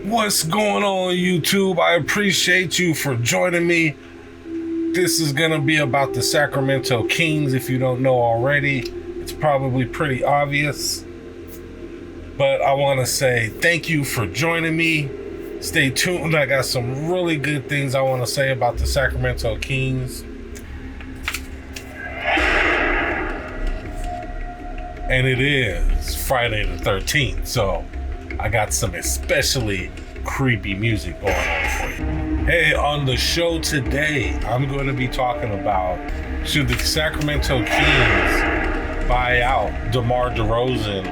What's going on, YouTube? I appreciate you for joining me. This is gonna be about the Sacramento Kings. If you don't know already, it's probably pretty obvious, but I want to say thank you for joining me. Stay tuned. I got some really good things I want to say about the Sacramento Kings. And it is Friday the 13th, so I got some especially creepy music going on for you. Hey, on the show today, I'm going to be talking about, should the Sacramento Kings buy out Demar Derozan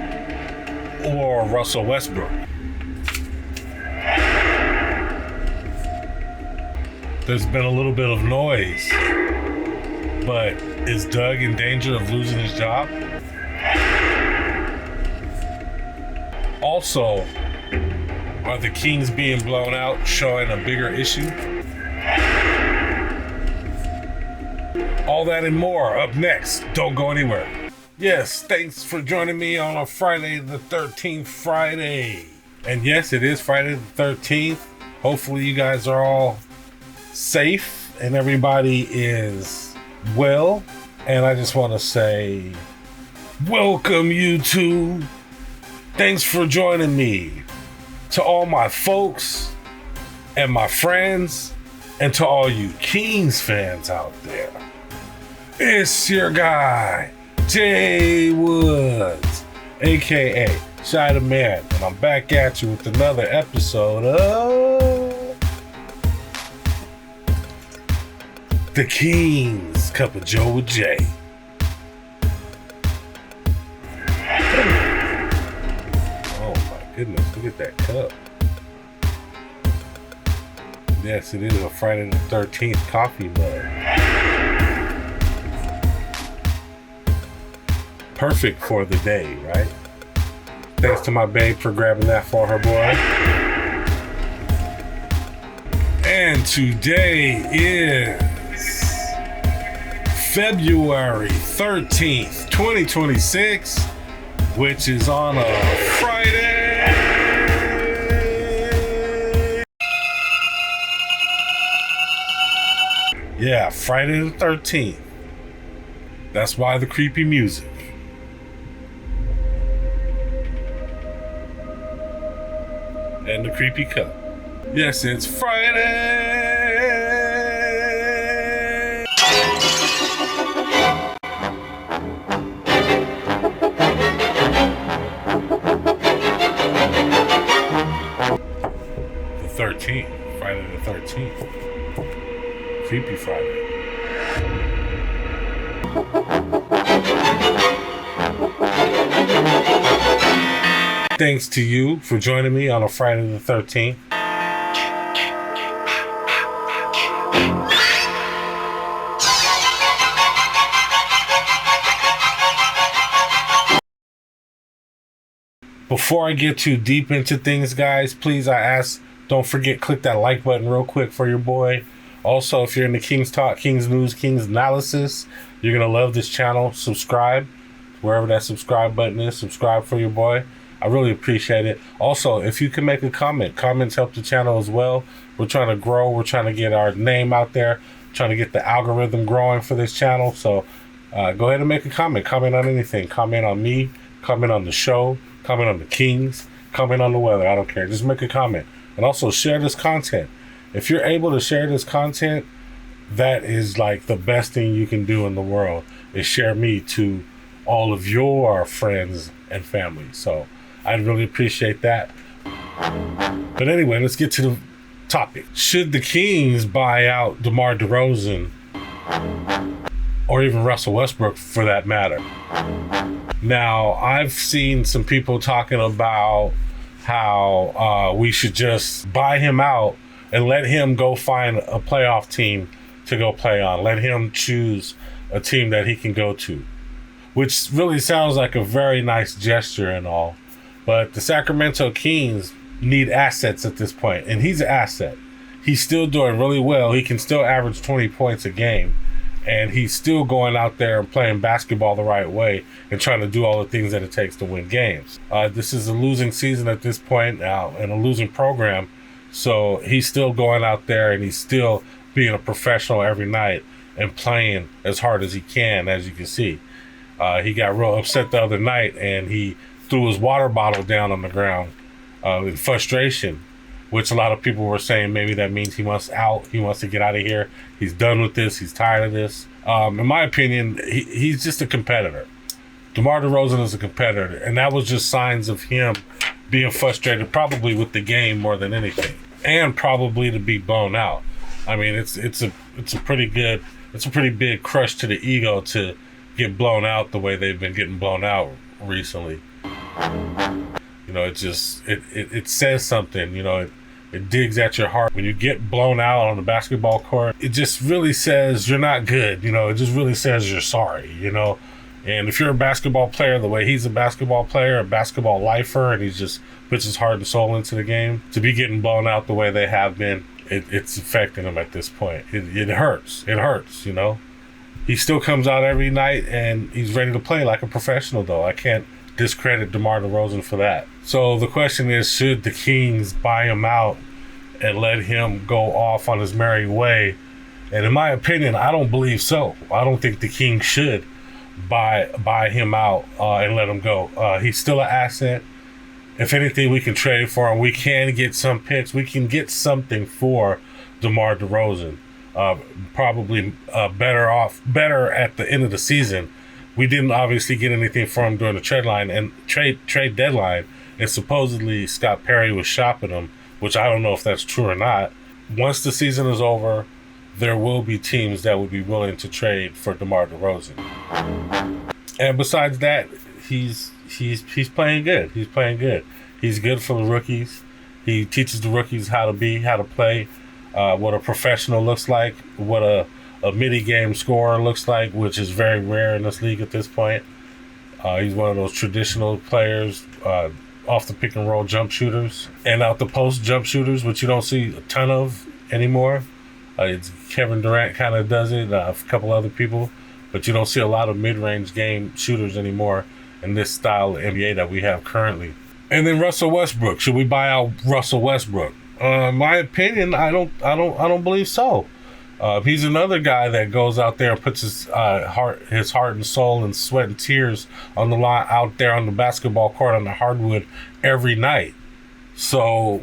or Russell Westbrook? There's been a little bit of noise, but is Doug in danger of losing his job? Also, are the Kings being blown out showing a bigger issue? All that and more up next. Don't go anywhere. Yes, thanks for joining me on a Friday the 13th Friday. And yes, it is Friday the 13th. Hopefully you guys are all safe and everybody is well. And I just want to say, welcome YouTube. Thanks for joining me. To all my folks and my friends and to all you Kings fans out there. It's your guy, Jay Woods, aka Shy the Man, and I'm back at you with another episode of The Kings Cup of Joe with Jay. Goodness, look at that cup. Yes, it is a Friday the 13th coffee mug. Perfect for the day, right? Thanks to my babe for grabbing that for her boy. And today is February 13th, 2026, which is on a Friday. Yeah, Friday the 13th. That's why the creepy music. And the creepy cup. Yes, it's Friday. The 13th. Friday the 13th. Creepy Friday. Thanks to you for joining me on a Friday the 13th. Before I get too deep into things, guys, please, I ask, don't forget, click that like button real quick for your boy. Also, if you're into Kings Talk, Kings News, Kings Analysis, you're going to love this channel. Subscribe. Wherever that subscribe button is, subscribe for your boy. I really appreciate it. Also, if you can make a comment, comments help the channel as well. We're trying to grow. We're trying to get our name out there, trying to get the algorithm growing for this channel. So go ahead and make a comment. Comment on anything. Comment on me. Comment on the show. Comment on the Kings. Comment on the weather. I don't care. Just make a comment. And also share this content. If you're able to share this content, that is like the best thing you can do in the world, is share me to all of your friends and family. So I'd really appreciate that. But anyway, let's get to the topic. Should the Kings buy out DeMar DeRozan or even Russell Westbrook for that matter? Now, I've seen some people talking about how we should just buy him out and let him go find a playoff team to go play on. Let him choose a team that he can go to, which really sounds like a very nice gesture and all. But the Sacramento Kings need assets at this point, and he's an asset. He's still doing really well. He can still average 20 points a game. and he's still going out there and playing basketball the right way and trying to do all the things that it takes to win games. This is a losing season at this point now and a losing program, so he's still going out there and he's still being a professional every night and playing as hard as he can, as you can see. He got real upset the other night and he threw his water bottle down on the ground in frustration, which a lot of people were saying maybe that means he wants out. He wants to get out of here. He's done with this. He's tired of this. In my opinion, he's just a competitor. Demar Derozan is a competitor, and that was just signs of him being frustrated, probably with the game more than anything, and probably to be blown out. I mean, it's a pretty big crush to the ego to get blown out the way they've been getting blown out recently. You know, it says something. You know, it digs at your heart when you get blown out on the basketball court. It just really says you're not good. You know, it just really says you're sorry. You know, and if you're a basketball player the way he's a basketball player, a basketball lifer, and he just puts his heart and soul into the game, to be getting blown out the way they have been, it's affecting him at this point. It hurts. It hurts. You know, he still comes out every night and he's ready to play like a professional. Though I can't discredit DeMar DeRozan for that. So the question is, should the Kings buy him out and let him go off on his merry way? And in my opinion, I don't believe so. I don't think the Kings should buy him out and let him go. He's still an asset. If anything, we can trade for him. We can get some picks. We can get something for DeMar DeRozan. Probably better at the end of the season. We didn't obviously get anything for him during the trade deadline, and supposedly Scott Perry was shopping him, which I don't know if that's true or not. Once the season is over, there will be teams that would be willing to trade for DeMar DeRozan. And besides that, he's playing good. He's playing good. He's good for the rookies. He teaches the rookies how to play, what a professional looks like, what a midi-game scorer looks like, which is very rare in this league at this point. He's one of those traditional players, off the pick-and-roll jump shooters and out the post jump shooters, which you don't see a ton of anymore. It's Kevin Durant kind of does it, a couple other people, but you don't see a lot of mid-range game shooters anymore in this style of NBA that we have currently. And then Russell Westbrook. Should we buy out Russell Westbrook? My opinion, I don't believe so. He's another guy that goes out there and puts his heart and soul and sweat and tears on the line out there on the basketball court on the hardwood every night. So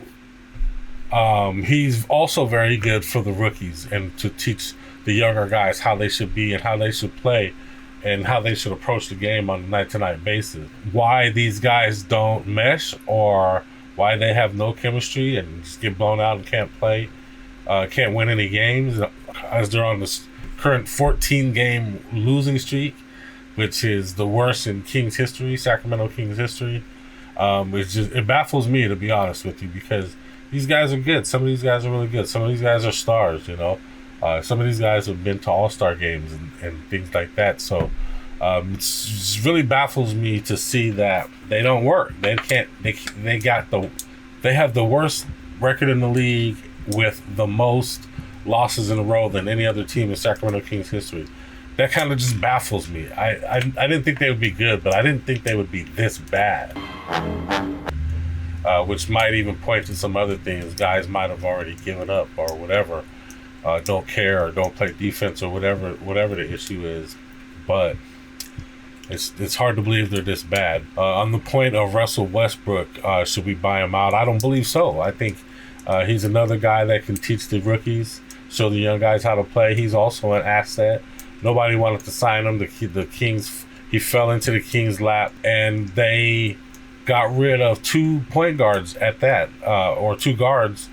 he's also very good for the rookies and to teach the younger guys how they should be and how they should play and how they should approach the game on a night-to-night basis. Why these guys don't mesh or why they have no chemistry and just get blown out and can't play, can't win any games as they're on this current 14-game losing streak, which is the worst in Kings history, Sacramento Kings history. It baffles me, to be honest with you, because these guys are good. Some of these guys are really good. Some of these guys are stars, you know. Some of these guys have been to All-Star games and things like that. So it really baffles me to see that they don't work. They have the worst record in the league with the most losses in a row than any other team in Sacramento Kings history. That kind of just baffles me. I didn't think they would be good, but I didn't think they would be this bad. Which might even point to some other things. Guys might have already given up or whatever. Don't care or don't play defense or whatever the issue is. But it's hard to believe they're this bad. On the point of Russell Westbrook, should we buy him out? I don't believe so. I think he's another guy that can teach the rookies, show the young guys how to play. He's also an asset. Nobody wanted to sign him. The Kings, he fell into the Kings' lap, and they got rid of 2 point guards at that, or 2 guards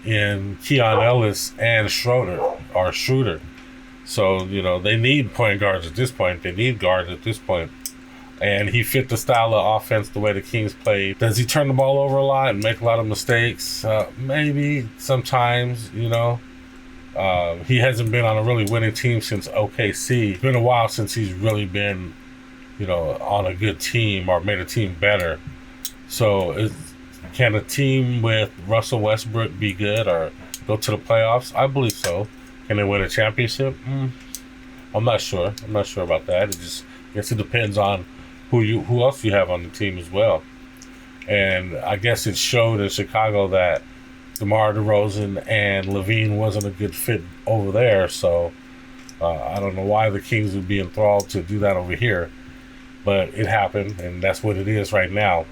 in Keon Ellis and Schroeder. So, you know, they need point guards at this point. They need guards at this point. And he fit the style of offense the way the Kings played. Does he turn the ball over a lot and make a lot of mistakes? Maybe, sometimes, you know. He hasn't been on a really winning team since OKC. It's been a while since he's really been, you know, on a good team or made a team better. So can a team with Russell Westbrook be good or go to the playoffs? I believe so. Can they win a championship? I'm not sure. I'm not sure about that. It just, I guess it depends on who else you have on the team as well. And I guess it showed in Chicago that Demar Derozan and Levine wasn't a good fit over there. So I don't know why the Kings would be enthralled to do that over here. But it happened, and that's what it is right now.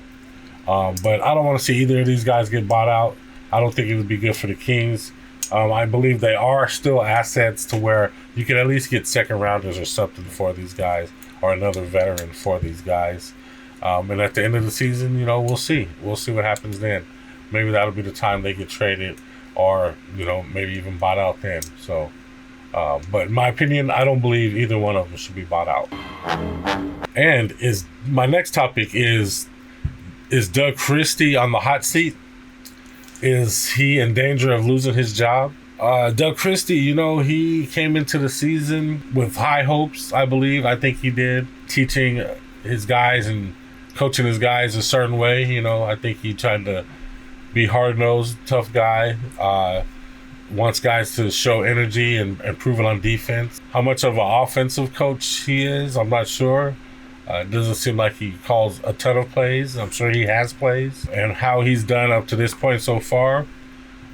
But I don't want to see either of these guys get bought out. I don't think it would be good for the Kings. I believe they are still assets to where you can at least get second rounders or something for these guys, or another veteran for these guys. And at the end of the season, we'll see. We'll see what happens then. Maybe that'll be the time they get traded, or maybe even bought out then. So, but in my opinion, I don't believe either one of them should be bought out. And my next topic is Doug Christie on the hot seat? Is he in danger of losing his job? Doug Christie, he came into the season with high hopes, I believe. I think he did, teaching his guys and coaching his guys a certain way. I think he tried to be hard-nosed, tough guy. Wants guys to show energy and prove it on defense. How much of an offensive coach he is, I'm not sure. It doesn't seem like he calls a ton of plays. I'm sure he has plays. And how he's done up to this point so far,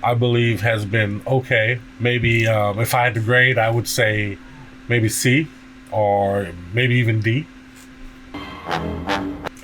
I believe has been okay. Maybe if I had to grade, I would say maybe C or maybe even D.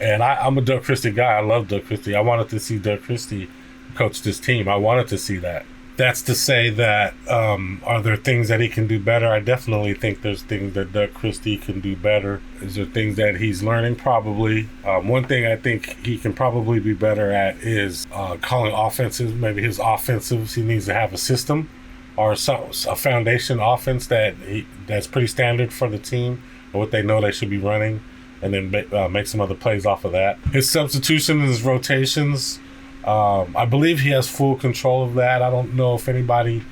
And I'm a Doug Christie guy. I love Doug Christie. I wanted to see Doug Christie coach this team. I wanted to see that. That's to say that, are there things that he can do better? I definitely think there's things that Doug Christie can do better. Is there things that he's learning? Probably. One thing I think he can probably be better at is calling offenses. Maybe his offensives, he needs to have a system or a foundation offense that's pretty standard for the team and what they know they should be running, and then make some other plays off of that. His substitution and his rotations, I believe he has full control of that. I don't know if anybody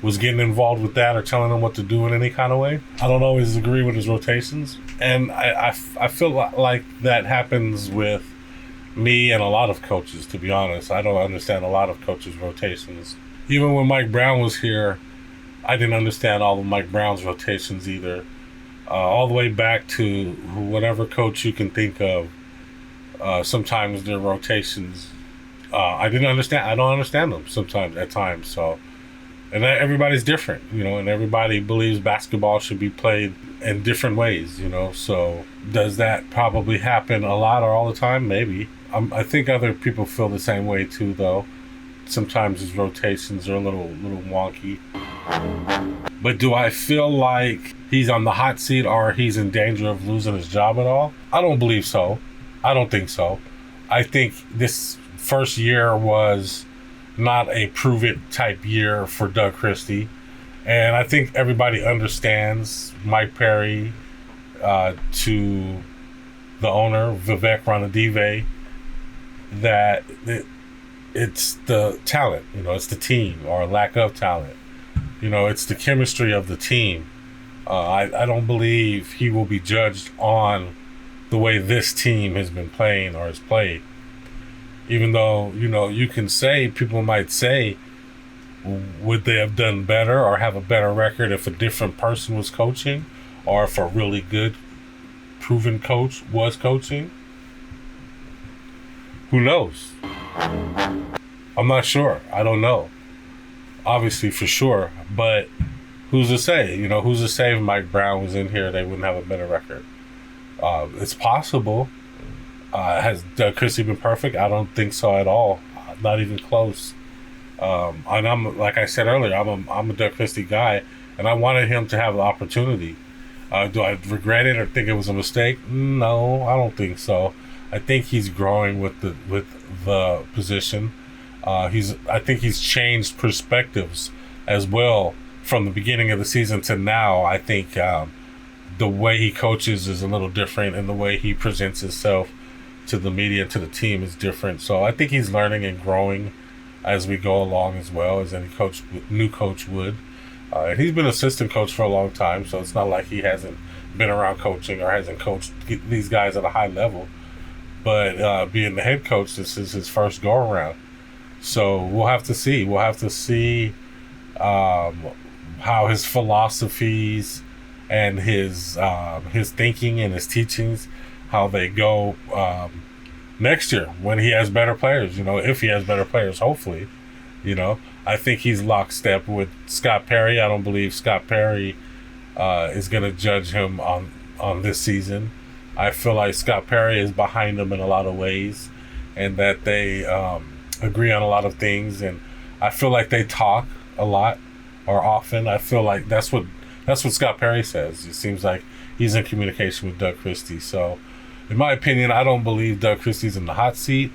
was getting involved with that or telling him what to do in any kind of way. I don't always agree with his rotations. And I feel like that happens with me and a lot of coaches, to be honest. I don't understand a lot of coaches' rotations. Even when Mike Brown was here, I didn't understand all of Mike Brown's rotations either. All the way back to whatever coach you can think of, sometimes their rotations, I didn't understand. I don't understand them sometimes at times. So, and everybody's different, and everybody believes basketball should be played in different ways, So does that probably happen a lot or all the time? Maybe. I think other people feel the same way too, though. Sometimes his rotations are a little wonky. But do I feel like he's on the hot seat or he's in danger of losing his job at all? I don't believe so. I don't think so. I think this first year was not a prove-it type year for Doug Christie. And I think everybody understands Mike Perry to the owner, Vivek Ranadive, that it's the talent, it's the team or lack of talent. It's the chemistry of the team. I don't believe he will be judged on the way this team has been playing or has played. Even though, you can say, people might say, would they have done better or have a better record if a different person was coaching, or if a really good, proven coach was coaching? Who knows? I'm not sure. I don't know. Obviously, for sure. But who's to say? Who's to say if Mike Brown was in here, they wouldn't have a better record? It's possible. Has Doug Christie been perfect? I don't think so at all. Not even close. And I'm, like I said earlier, I'm a Doug Christie guy, and I wanted him to have the opportunity. Do I regret it or think it was a mistake? No, I don't think so. I think he's growing with the position. I think he's changed perspectives as well from the beginning of the season to now. I think the way he coaches is a little different, and the way he presents himself to the media, to the team, is different. So I think he's learning and growing as we go along, as well as any new coach would. And he's been assistant coach for a long time, so it's not like he hasn't been around coaching or hasn't coached these guys at a high level. But being the head coach, this is his first go around. So we'll have to see. We'll have to see how his philosophies and his thinking and his teachings, how they go next year when he has better players. If he has better players, hopefully. I think he's lockstep with Scott Perry. I don't believe Scott Perry is going to judge him on this season. I feel like Scott Perry is behind him in a lot of ways, and that they agree on a lot of things. And I feel like they talk a lot or often. I feel like that's what Scott Perry says. It seems like he's in communication with Doug Christie. So, in my opinion, I don't believe Doug Christie's in the hot seat.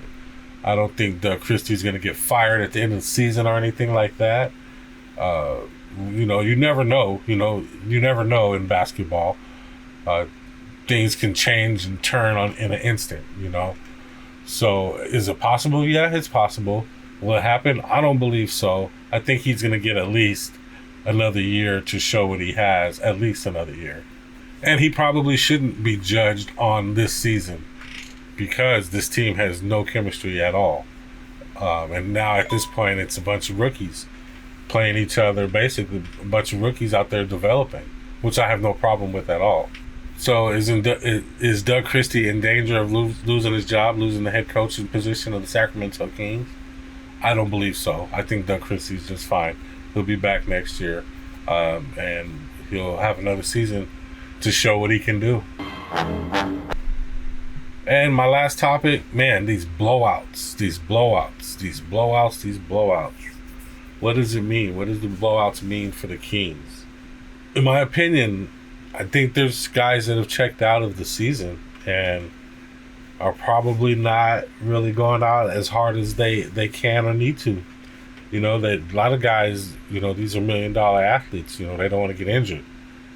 I don't think Doug Christie's going to get fired at the end of the season or anything like that. You never know. You never know in basketball. Things can change and turn in an instant. So is it possible? Yeah, it's possible. Will it happen? I don't believe so. I think he's going to get at least another year to show what he has. At least another year. And he probably shouldn't be judged on this season, because this team has no chemistry at all. And now at this point, it's a bunch of rookies playing each other, basically a bunch of rookies out there developing, which I have no problem with at all. So is Doug Christie in danger of losing his job, losing the head coaching position of the Sacramento Kings? I don't believe so. I think Doug Christie's just fine. He'll be back next year, and he'll have another season to show what he can do. And my last topic, man, these blowouts. What does it mean? What does the blowouts mean for the Kings? In my opinion, I think there's guys that have checked out of the season and are probably not really going out as hard as they can or need to. That a lot of guys, these are $1 million athletes, they don't want to get injured.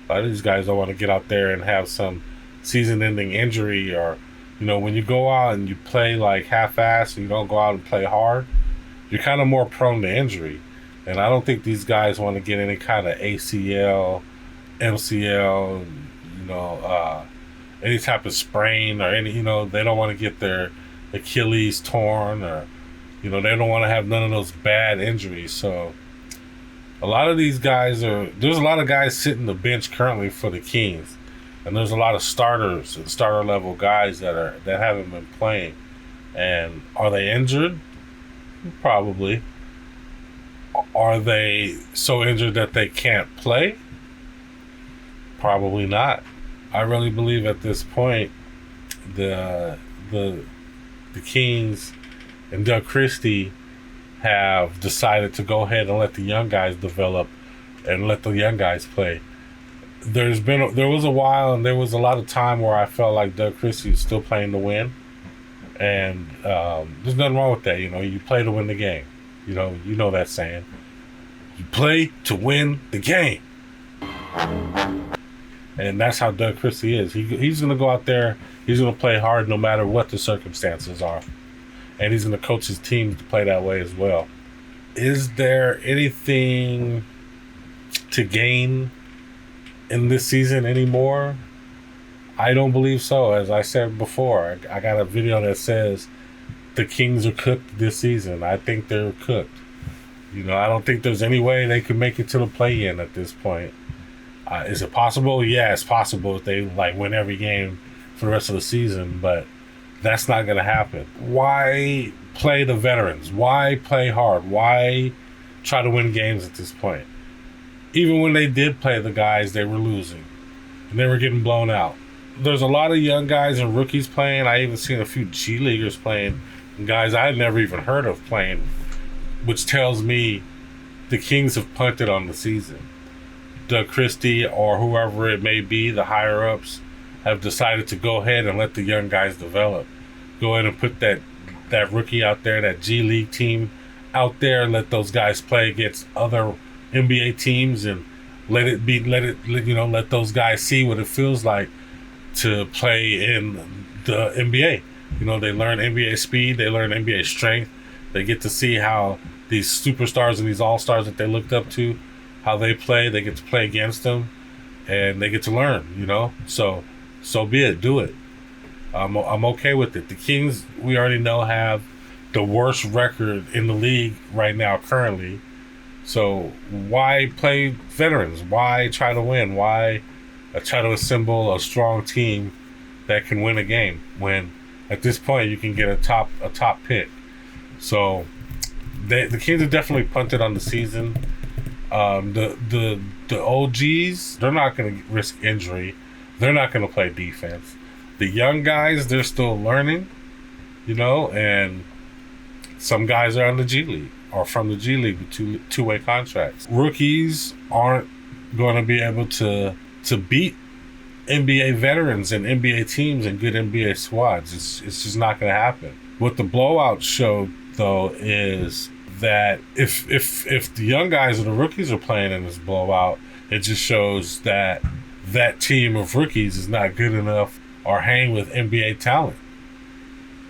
A lot of these guys don't want to get out there and have some season-ending injury, or when you go out and you play like half-assed and you don't go out and play hard, you're kind of more prone to injury. And I don't think these guys want to get any kind of ACL, MCL, any type of sprain, or any, they don't want to get their Achilles torn, or, they don't want to have none of those bad injuries. So a lot of these guys there's a lot of guys sitting the bench currently for the Kings. And there's a lot of starters and starter level guys that haven't been playing. And are they injured? Probably. Are they so injured that they can't play? Probably not. I really believe at this point the Kings and Doug Christie have decided to go ahead and let the young guys develop and let the young guys play. There was a while and there was a lot of time where I felt like Doug Christie was still playing to win, and there's nothing wrong with that. You play to win the game. You know that saying. You play to win the game, and that's how Doug Christie is. He's gonna go out there. He's gonna play hard no matter what the circumstances are, and he's gonna coach his team to play that way as well. Is there anything to gain in this season anymore? I don't believe so. As I said before, I got a video that says the Kings are cooked this season. I think they're cooked. I don't think there's any way they could make it to the play-in at this point. Is it possible? Yeah, it's possible if they win every game for the rest of the season, but that's not going to happen. Why play the veterans? Why play hard? Why try to win games at this point? Even when they did play the guys, they were losing. And they were getting blown out. There's a lot of young guys and rookies playing. I even seen a few G Leaguers playing. And guys I had never even heard of playing. Which tells me the Kings have punted on the season. Doug Christie or whoever it may be, the higher-ups, have decided to go ahead and let the young guys develop. Go ahead and put that rookie out there, that G League team out there, and let those guys play against other NBA teams, and let those guys see what it feels like to play in the NBA. They learn NBA speed, they learn NBA strength, they get to see how these superstars and these all-stars that they looked up to, how they play, they get to play against them, and they get to learn, so be it, do it. I'm okay with it. The Kings, we already know, have the worst record in the league right now currently. So why play veterans? Why try to win? Why try to assemble a strong team that can win a game. When at this point you can get a top pick. So the Kings have definitely punted on the season. The OGs, they're not going to risk injury. They're not going to play defense. The young guys, they're still learning, and some guys are in the G League or from the G League with two-way contracts. Rookies aren't going to be able to beat NBA veterans and NBA teams and good NBA squads. It's just not going to happen. What the Blowout showed, though, is that if the young guys or the rookies are playing in this Blowout, it just shows that team of rookies is not good enough or hang with NBA talent.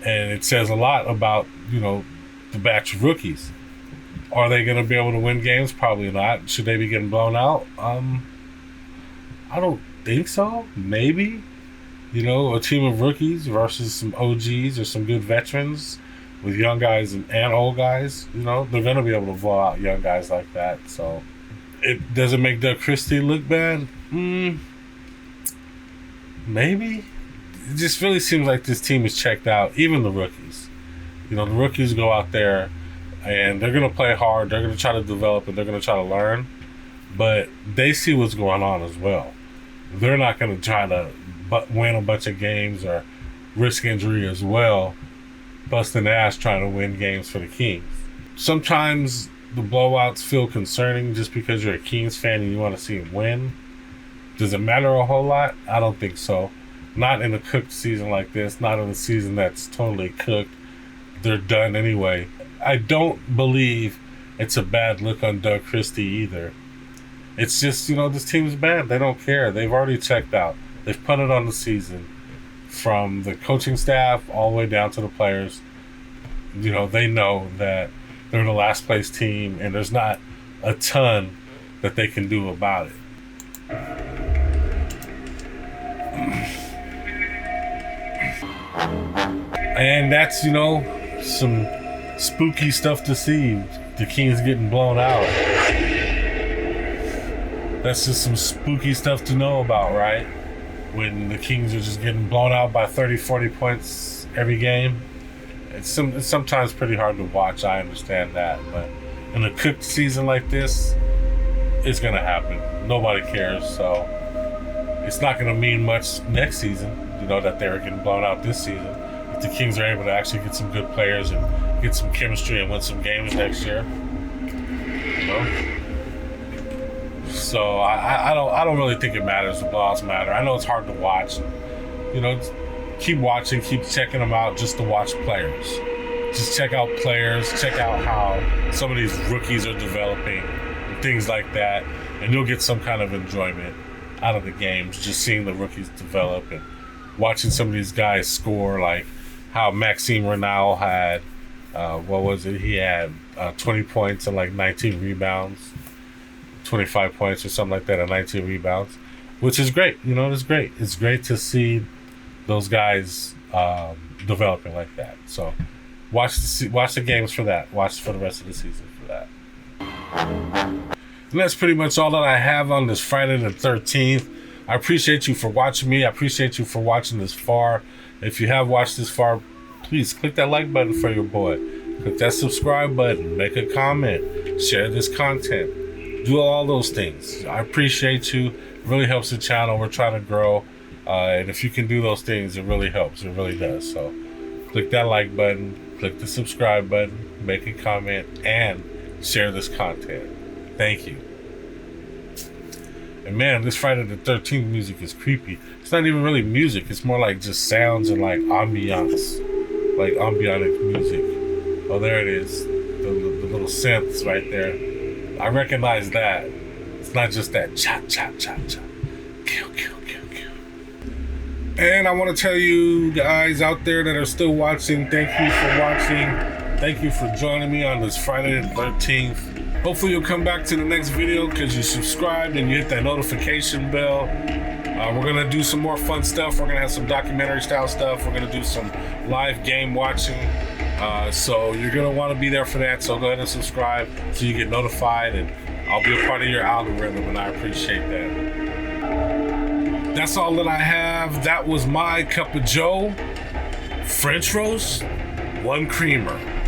And it says a lot about, the batch of rookies. Are they going to be able to win games? Probably not. Should they be getting blown out? I don't think so. Maybe. A team of rookies versus some OGs or some good veterans with young guys and old guys, they're going to be able to blow out young guys like that. So, it doesn't make Doug Christie look bad. Maybe. It just really seems like this team is checked out, even the rookies. The rookies go out there and they're going to play hard. They're going to try to develop and they're going to try to learn. But they see what's going on as well. They're not going to try to win a bunch of games or risk injury as well, busting ass trying to win games for the Kings. Sometimes the blowouts feel concerning just because you're a Kings fan and you want to see them win. Does it matter a whole lot? I don't think so. Not in a cooked season like this. Not in a season that's totally cooked. They're done anyway. I don't believe it's a bad look on Doug Christie either. It's just, this team's bad. They don't care. They've already checked out. They've punted on the season. From the coaching staff all the way down to the players. They know that they're the last place team and there's not a ton that they can do about it. And that's, some spooky stuff to see. The Kings getting blown out. That's just some spooky stuff to know about, right? When the Kings are just getting blown out by 30, 40 points every game. It's sometimes pretty hard to watch. I understand that. But in a cooked season like this, it's going to happen. Nobody cares. So it's not going to mean much next season, that they're getting blown out this season. If the Kings are able to actually get some good players and get some chemistry and win some games next year. So I don't really think it matters. The blowouts matter. I know it's hard to watch. Keep watching, keep checking them out just to watch players. Just check out players, check out how some of these rookies are developing and things like that, and you'll get some kind of enjoyment out of the games, just seeing the rookies develop and watching some of these guys score, like how Maxime Renal had, he had 20 points and like 19 rebounds. 25 points or something like that and 19 rebounds, which is great. It's great. It's great to see those guys developing like that. So watch the games for that. Watch for the rest of the season for that. And that's pretty much all that I have on this Friday the 13th. I appreciate you for watching me. I appreciate you for watching this far. If you have watched this far, please click that like button for your boy. Click that subscribe button. Make a comment. Share this content. Do all those things. I appreciate you. It really helps the channel. We're trying to grow. And if you can do those things, it really helps. It really does. So click that like button. Click the subscribe button. Make a comment. And share this content. Thank you. And man, this Friday the 13th music is creepy. It's not even really music. It's more like just sounds and like ambiance. Like ambient music. Oh, there it is. The little synths right there. I recognize that. It's not just that chop, chop, chop, chop. Kill, kill, kill, kill. And I want to tell you guys out there that are still watching, thank you for watching. Thank you for joining me on this Friday the 13th. Hopefully you'll come back to the next video because you subscribed and you hit that notification bell. We're going to do some more fun stuff. We're going to have some documentary style stuff. We're going to do some live game watching. So you're going to want to be there for that. So go ahead and subscribe so you get notified and I'll be a part of your algorithm and I appreciate that. That's all that I have. That was my cup of Joe. French roast, 1 creamer.